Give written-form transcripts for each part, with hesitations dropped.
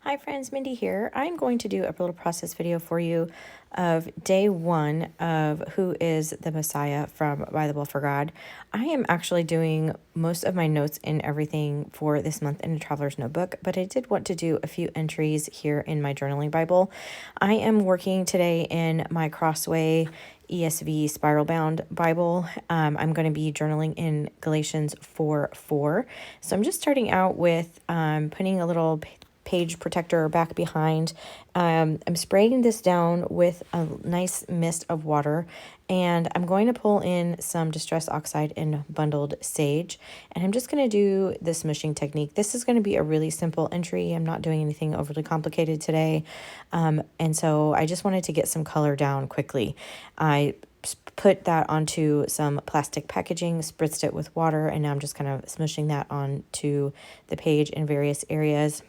Hi friends, Mindy here. I'm going to do a little process video for you of day one of Who is the Messiah from Bythewell4god. I am actually doing most of my notes and everything for this month in a traveler's notebook, but I did want to do a few entries here in my journaling Bible. I am working today in my Crossway ESV spiral bound Bible. I'm going to be journaling in Galatians 4:4. So I'm just starting out with putting a little page protector back behind. I'm spraying this down with a nice mist of water, and I'm going to pull in some Distress Oxide and Bundled Sage, and I'm just going to do the smooshing technique. This is going to be a really simple entry. I'm not doing anything overly complicated today, and so I just wanted to get some color down quickly. I put that onto some plastic packaging, spritzed it with water, and now I'm just kind of smooshing that onto the page in various areas,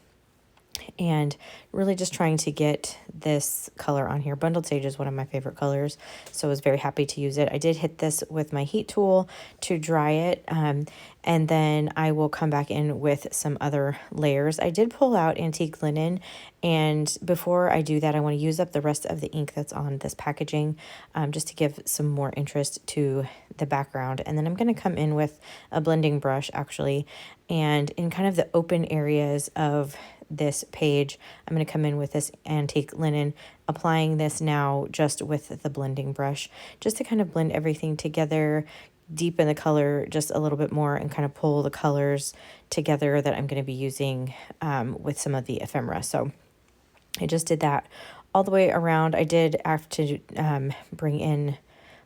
and really just trying to get this color on here. Bundled Sage is one of my favorite colors, so I was very happy to use it. I did hit this with my heat tool to dry it, and then I will come back in with some other layers. I did pull out antique linen, and before I do that, I want to use up the rest of the ink that's on this packaging, just to give some more interest to the background. And then I'm going to come in with a blending brush, actually, and in kind of the open areas of this page, I'm going to come in with this antique linen, applying this now just with the blending brush, just to kind of blend everything together, deepen the color just a little bit more, and kind of pull the colors together that I'm going to be using with some of the ephemera. So I just did that all the way around. I did have to bring in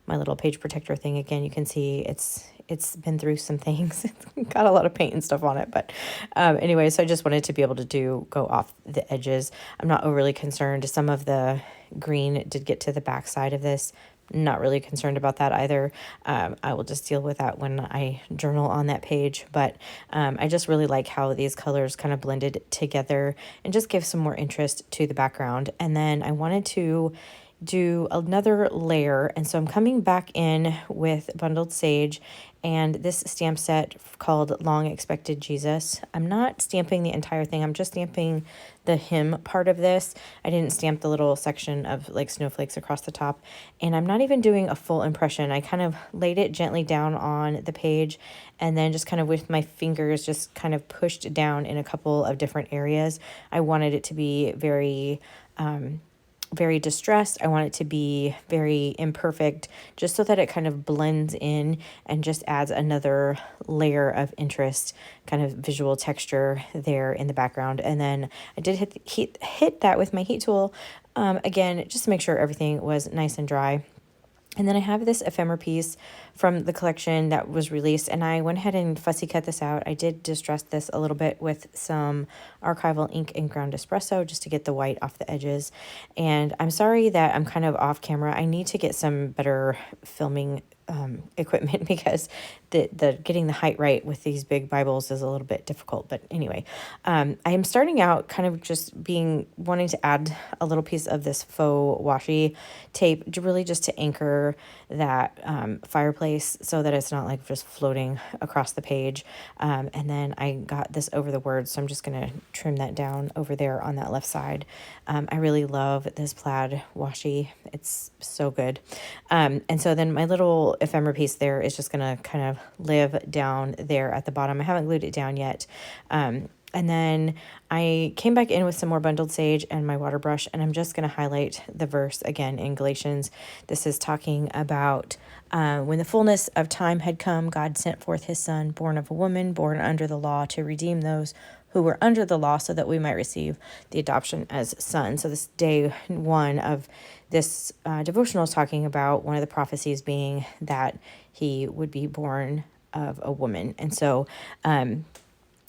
my little page protector thing again. You can see it's been through some things. It's got a lot of paint and stuff on it, but anyway, so I just wanted to be able to go off the edges. I'm not overly concerned. Some of the green did get to the back side of this. Not really concerned about that either. I will just deal with that when I journal on that page, but I just really like how these colors kind of blended together and just give some more interest to the background. And then I wanted to do another layer, and so I'm coming back in with Bundled Sage and this stamp set called Long Expected Jesus. I'm not stamping the entire thing. I'm just stamping the hymn part of this. I didn't stamp the little section of like snowflakes across the top, and I'm not even doing a full impression. I kind of laid it gently down on the page, and then just kind of with my fingers just kind of pushed down in a couple of different areas. I wanted it to be very distressed. I want it to be very imperfect, just so that it kind of blends in and just adds another layer of interest, kind of visual texture there in the background. And then I did hit that with my heat tool again, just to make sure everything was nice and dry. And then I have this ephemera piece from the collection that was released, and I went ahead and fussy cut this out. I did distress this a little bit with some archival ink and ground espresso just to get the white off the edges. And I'm sorry that I'm kind of off camera. I need to get some better filming equipment because the getting the height right with these big Bibles is a little bit difficult. But anyway, I am starting out kind of just wanting to add a little piece of this faux washi tape to anchor that fireplace so that it's not like just floating across the page. And then I got this over the words, so I'm just going to trim that down over there on that left side. I really love this plaid washi. It's so good. And so then my little ephemera piece there is just going to kind of live down there at the bottom. I haven't glued it down yet. And then I came back in with some more Bundled Sage and my water brush, and I'm just going to highlight the verse again in Galatians. This is talking about when the fullness of time had come, God sent forth his son, born of a woman, born under the law, to redeem those who were under the law, so that we might receive the adoption as sons. So this day one of this devotional is talking about one of the prophecies being that he would be born of a woman. And so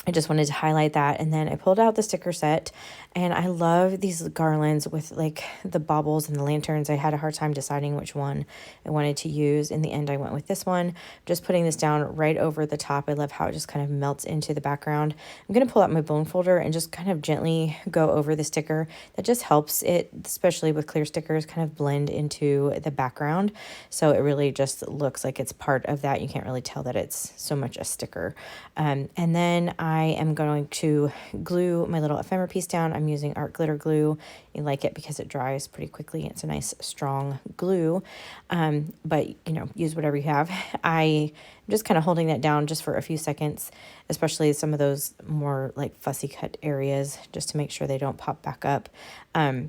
I just wanted to highlight that. And then I pulled out the sticker set, and I love these garlands with like the baubles and the lanterns. I had a hard time deciding which one I wanted to use. In the end, I went with this one. Just putting this down right over the top. I love how it just kind of melts into the background. I'm going to pull out my bone folder and just kind of gently go over the sticker. That just helps it, especially with clear stickers, kind of blend into the background. So it really just looks like it's part of that. You can't really tell that it's so much a sticker. And then I I am going to glue my little ephemera piece down. I'm using art glitter glue. You like it because it dries pretty quickly. It's a nice strong glue, but you know, use whatever you have. I'm just kind of holding that down just for a few seconds, especially some of those more like fussy cut areas, just to make sure they don't pop back up. And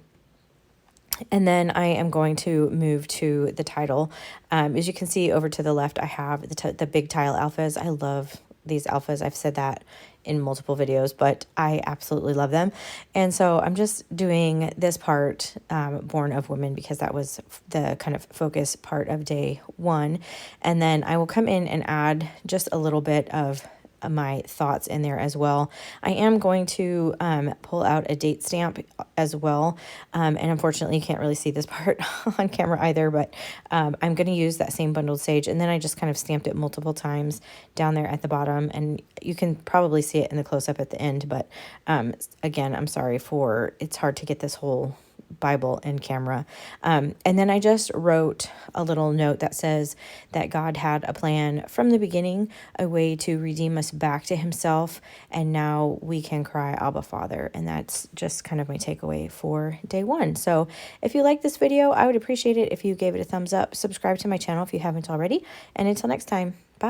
then I am going to move to the title. As you can see over to the left, I have the big tile alphas. I love these alphas. I've said that in multiple videos, but I absolutely love them. And so I'm just doing this part, Born of Women, because that was the kind of focus part of day one. And then I will come in and add just a little bit of my thoughts in there as well. I am going to pull out a date stamp as well. And unfortunately, you can't really see this part on camera either, but I'm going to use that same bundled sage. And then I just kind of stamped it multiple times down there at the bottom. And you can probably see it in the close-up at the end. But again, I'm sorry for, it's hard to get this whole Bible and camera. And then I just wrote a little note that says that God had a plan from the beginning, a way to redeem us back to himself. And now we can cry, Abba, Father. And that's just kind of my takeaway for day one. So if you like this video, I would appreciate it if you gave it a thumbs up. Subscribe to my channel if you haven't already. And until next time, bye.